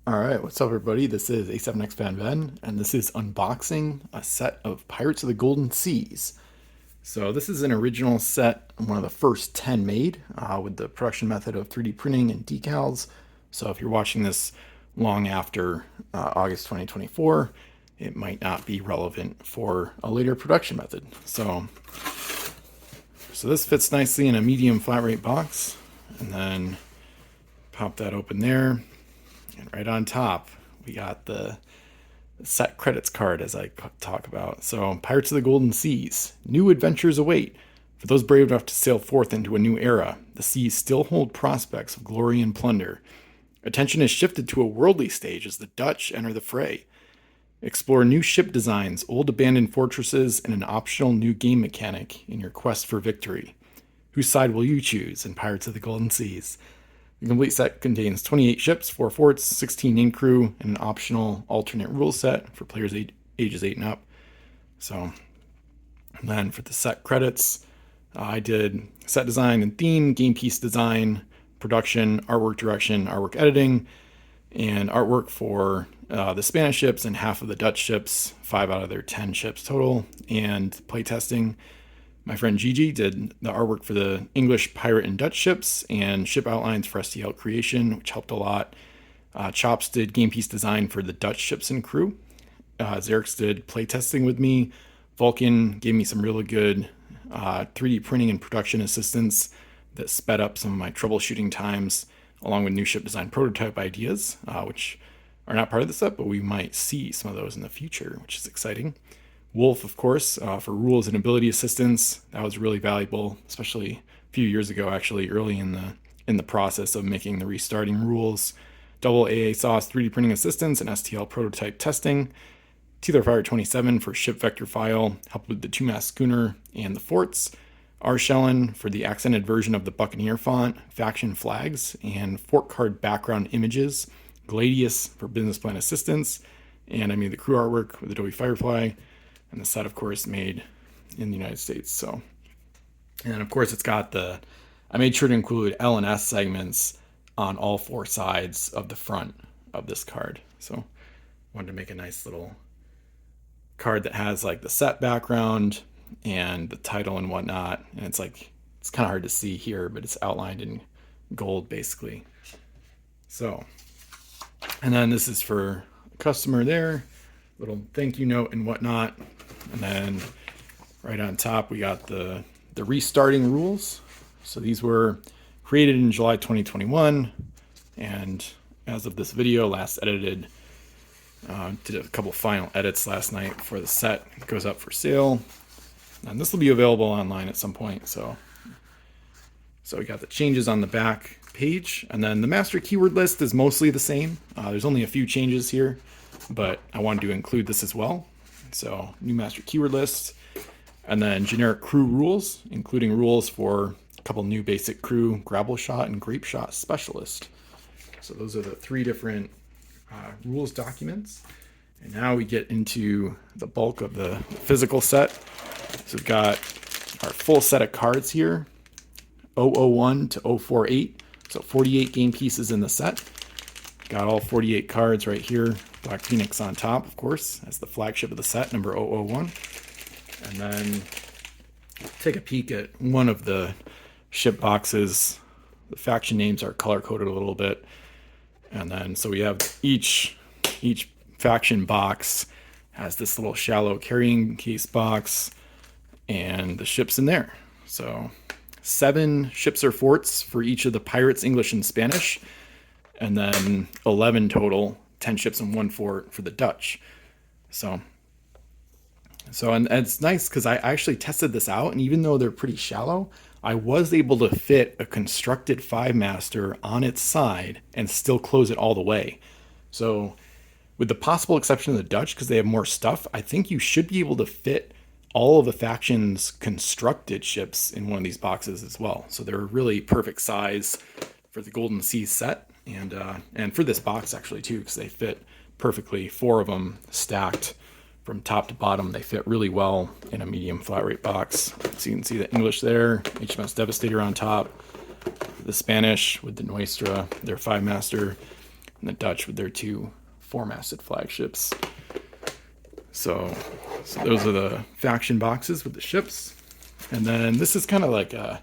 All right, what's up, everybody? This is A7X Fan Ben, and this is unboxing a set of Pirates of the Golden Seas. So this is an original set, one of the first 10 made, with the production method of 3D printing and decals. So if you're watching this long after August 2024, it might not be relevant for a later production method. So this fits nicely in a medium flat rate box, and then pop that open there. And right on top, we got the set credits card, as I talk about. So, Pirates of the Golden Seas. New adventures await. For those brave enough to sail forth into a new era, the seas still hold prospects of glory and plunder. Attention is shifted to a worldly stage as the Dutch enter the fray. Explore new ship designs, old abandoned fortresses, and an optional new game mechanic in your quest for victory. Whose side will you choose in Pirates of the Golden Seas? The complete set contains 28 ships, 4 forts, 16 in crew, and an optional alternate rule set for players ages 8 and up. So, and then for the set credits, I did set design and theme, game piece design, production, artwork direction, artwork editing, and artwork for the Spanish ships and half of the Dutch ships, 5 out of their 10 ships total, and playtesting. My friend Gigi did the artwork for the English, pirate, and Dutch ships, and ship outlines for STL creation, which helped a lot. Chops did game piece design for the Dutch ships and crew. Xerix did playtesting with me. Vulcan gave me some really good 3D printing and production assistance that sped up some of my troubleshooting times, along with new ship design prototype ideas, which are not part of the set, but we might see some of those in the future, which is exciting. Wolf, of course, for rules and ability assistance. That was really valuable, especially a few years ago, actually, early in the process of making the restarting rules. Double AA Sauce 3D printing assistance and STL prototype testing. Teether Fire 27 for ship vector file, helped with the 2-mast schooner and the forts. R. Shellen for the accented version of the Buccaneer font, faction flags, and fort card background images. Gladius for business plan assistance. And I made the crew artwork with Adobe Firefly. And the set, of course, made in the United States. So, and then, of course, it's got I made sure to include L and S segments on all 4 sides of the front of this card. So, wanted to make a nice little card that has like the set background and the title and whatnot. And it's kind of hard to see here, but it's outlined in gold, basically. So, and then this is for the customer there. Little thank you note and whatnot. And then right on top, we got the restarting rules. So these were created in July 2021. And as of this video, last edited, did a couple final edits last night before the set goes up for sale. And this will be available online at some point. So we got the changes on the back page. And then the master keyword list is mostly the same. There's only a few changes here, but I wanted to include this as well. So new master keyword list, and then generic crew rules, including rules for a couple new basic crew, grapple shot and grape shot specialist. So those are the 3 different rules documents. And now we get into the bulk of the physical set. So we've got our full set of cards here, 001 to 048. So 48 game pieces in the set. Got all 48 cards right here. Black Phoenix on top, of course, as the flagship of the set, number 001. And then take a peek at one of the ship boxes. The faction names are color-coded a little bit. And then, so we have each faction box has this little shallow carrying case box and the ships in there. So 7 ships or forts for each of the pirates, English and Spanish. And then 11 total, 10 ships and 1 fort for the Dutch. So and it's nice because I actually tested this out, and even though they're pretty shallow, I was able to fit a constructed 5-master on its side and still close it all the way. So with the possible exception of the Dutch, because they have more stuff, I think you should be able to fit all of the factions' constructed ships in one of these boxes as well. So they're a really perfect size for the Golden Seas set. And for this box actually too, because they fit perfectly, 4 of them stacked from top to bottom. They fit really well in a medium flat rate box. So you can see the English there, HMS Devastator on top, the Spanish with the Nuestra, their 5-master, and the Dutch with their two four-masted flagships. So those are the faction boxes with the ships. And then this is kind of like a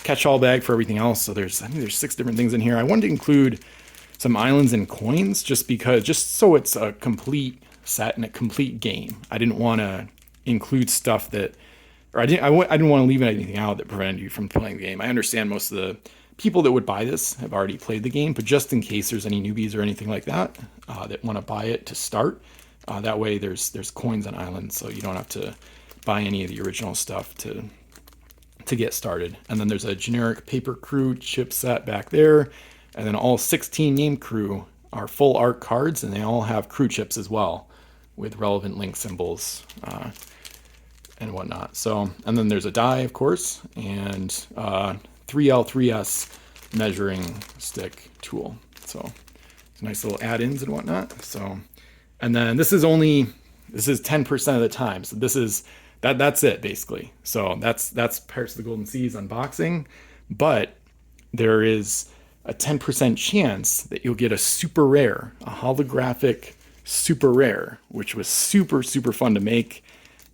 catch-all bag for everything else. So I think there's 6 different things in here. I wanted to include some islands and coins just so it's a complete set and a complete game. I didn't want to include stuff that, or I didn't want to leave anything out that prevented you from playing the game. I understand most of the people that would buy this have already played the game, but just in case there's any newbies or anything like that that want to buy it to start, that way there's coins on islands, so you don't have to buy any of the original stuff to get started. And then there's a generic paper crew chip set back there, and then all 16 named crew are full art cards, and they all have crew chips as well with relevant link symbols and whatnot. So, and then there's a die, of course, and 3L3S measuring stick tool. So it's nice little add-ins and whatnot. So, and then this is 10% of the time. So that's it basically. So that's Pirates of the Golden Seas unboxing, but there is a 10% chance that you'll get a super rare, a holographic super rare, which was super, super fun to make.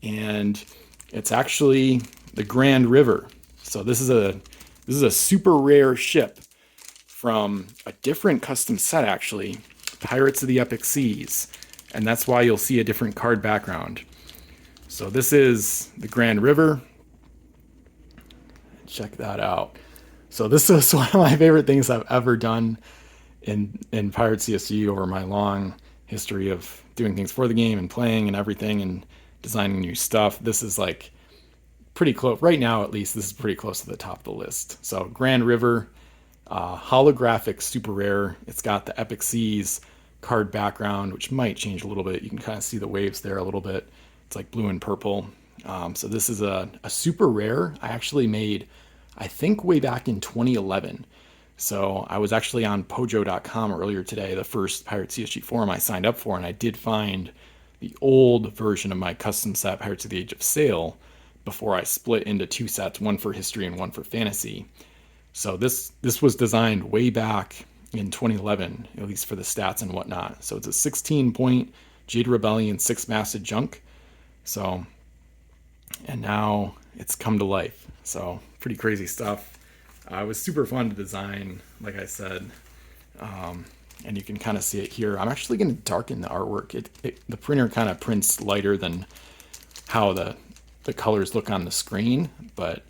And it's actually the Grand River. So this is a super rare ship from a different custom set, actually, Pirates of the Epic Seas. And that's why you'll see a different card background. So this is the Grand River. Check that out. So this is one of my favorite things I've ever done in Pirates CSG over my long history of doing things for the game and playing and everything and designing new stuff. This is like pretty close right now, at least. This is pretty close to the top of the list. So Grand River, holographic, super rare. It's got the Epic Seas card background, which might change a little bit. You can kind of see the waves there a little bit. It's like blue and purple. So this is a super rare. I actually made, I think, way back in 2011. So I was actually on Pojo.com earlier today, the first Pirates CSG forum I signed up for, and I did find the old version of my custom set Pirates of the Age of Sail before I split into 2 sets, one for history and one for fantasy. So this was designed way back in 2011, at least for the stats and whatnot. So it's a 16-point Jade Rebellion 6-masted junk. So, and now it's come to life. So pretty crazy stuff. It was super fun to design, like I said, and you can kind of see it here. I'm actually going to darken the artwork. The printer kind of prints lighter than how the colors look on the screen, but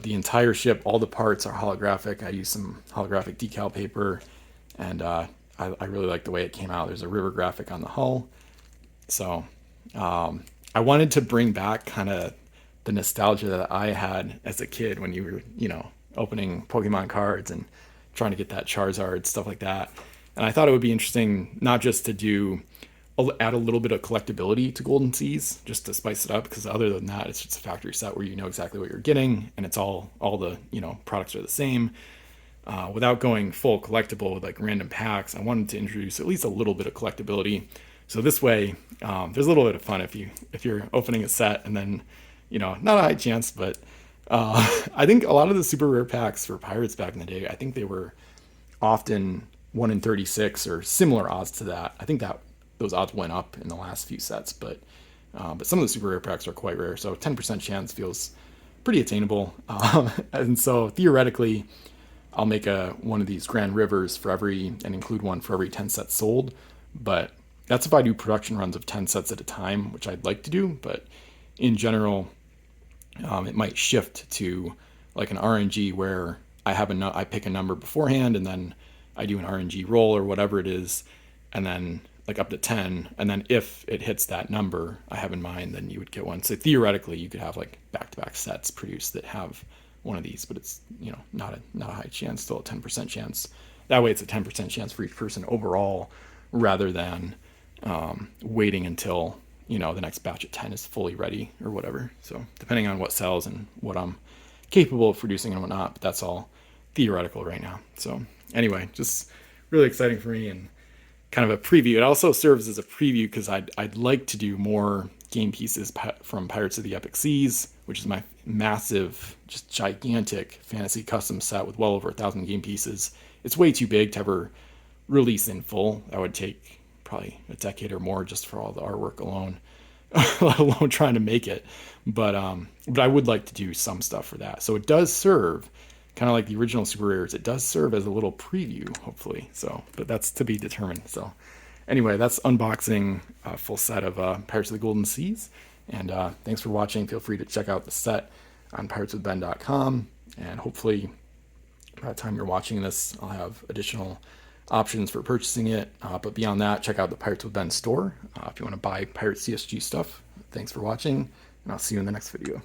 the entire ship, all the parts are holographic. I used some holographic decal paper, and I really like the way it came out. There's a river graphic on the hull. So I wanted to bring back kind of the nostalgia that I had as a kid when you were, opening Pokemon cards and trying to get that Charizard, stuff like that. And I thought it would be interesting not just to add a little bit of collectability to Golden Seas, just to spice it up, because other than that, it's just a factory set where you know exactly what you're getting, and it's all the products are the same. Without going full collectible with like random packs, I wanted to introduce at least a little bit of collectability. So this way, there's a little bit of fun if you're opening a set and then, not a high chance, but I think a lot of the super rare packs for Pirates back in the day, I think they were often 1 in 36 or similar odds to that. I think that those odds went up in the last few sets, but some of the super rare packs are quite rare. So 10% chance feels pretty attainable. And so theoretically, I'll make one of these Grand Rivers and include one for every 10 sets sold. But that's if I do production runs of 10 sets at a time, which I'd like to do. But in general, it might shift to like an RNG where I pick a number beforehand and then I do an RNG roll or whatever it is, and then like up to 10, and then if it hits that number I have in mind, then you would get one. So theoretically you could have like back-to-back sets produced that have one of these, but it's not a high chance, still a 10% chance. That way it's a 10% chance for each person overall, rather than waiting until the next batch of 10 is fully ready or whatever. So depending on what sells and what I'm capable of producing and whatnot, but that's all theoretical right now. So anyway, just really exciting for me and kind of a preview. It also serves as a preview because I'd like to do more game pieces from Pirates of the Epic Seas, which is my massive, just gigantic fantasy custom set with well over 1,000 game pieces. It's way too big to ever release in full. That would take probably a decade or more just for all the artwork alone, let alone trying to make it. But I would like to do some stuff for that. So it does serve, kind of like the original Super Rares, it does serve as a little preview, hopefully. So, but that's to be determined. So anyway, that's unboxing a full set of Pirates of the Golden Seas. And thanks for watching. Feel free to check out the set on pirateswithben.com. And hopefully by the time you're watching this, I'll have additional options for purchasing it. But beyond that, check out the Pirates with Ben store if you want to buy Pirate CSG stuff. Thanks for watching, and I'll see you in the next video.